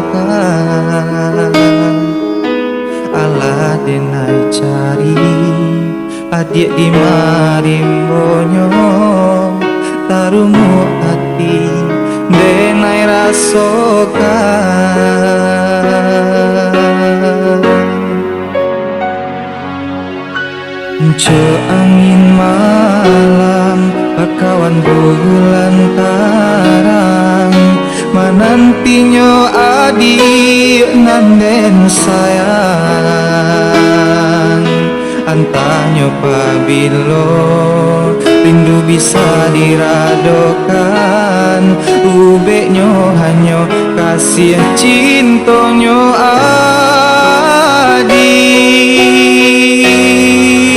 langka ala denai cari adik di marimbonyo tarumu hati denai rasokan ce angin malam bakawan bulan tarang menantinyo adik nanden sayang antanyo pabilo rindu bisa diradokan ubeknyo hanyo kasih cintonyo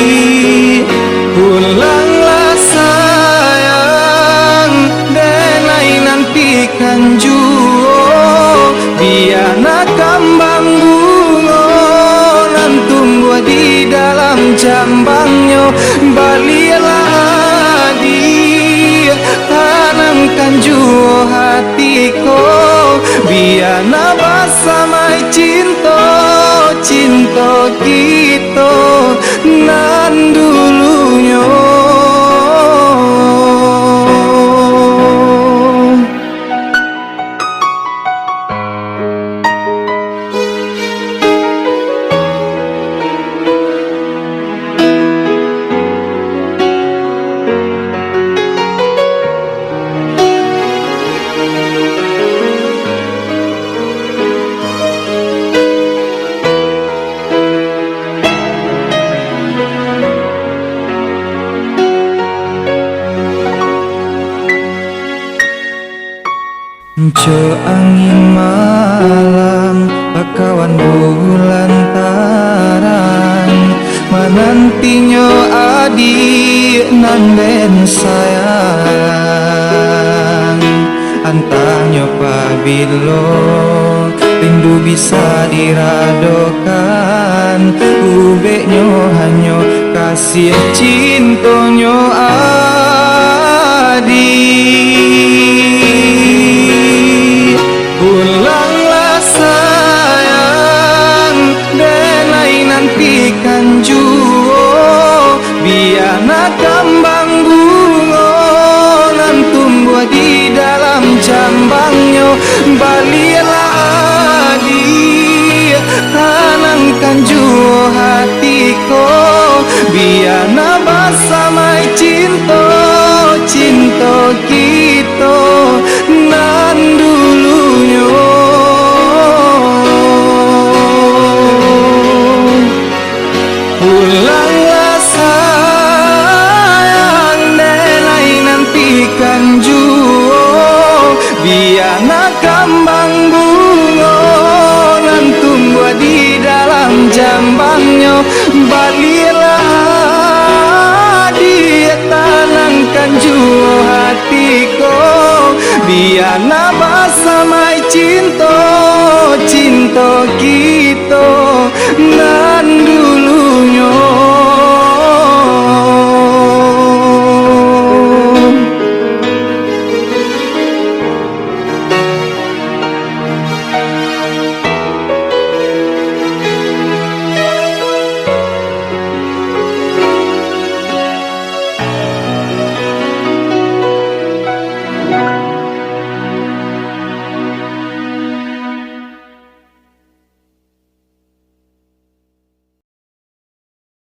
adik pulanglah sayang denai nantikan juo biana kambang bungo nantung gua di dalam jambangnya balilah adik tanamkan juo hatiku biana basamai cinta cinta kita nan dulunya ce angin malam bakawan bulan tarang menantinyo adik nanden sayang antanyo pabilo rindu bisa diradokan ubeknyo hanyo kasih cintonyo adik pulanglah sayang denai nantikan juo biana kambang bungo nantung gua di dalam jambangnya balilah adik tanamkan juo hatiku biana basamai cinta cinta kita nan dulunya pulanglah sayang denai nantikan juo biana kambang bungo nantung gua di dalam jambangnya balilah dia tanamkan juo hatiku biana basamai cinta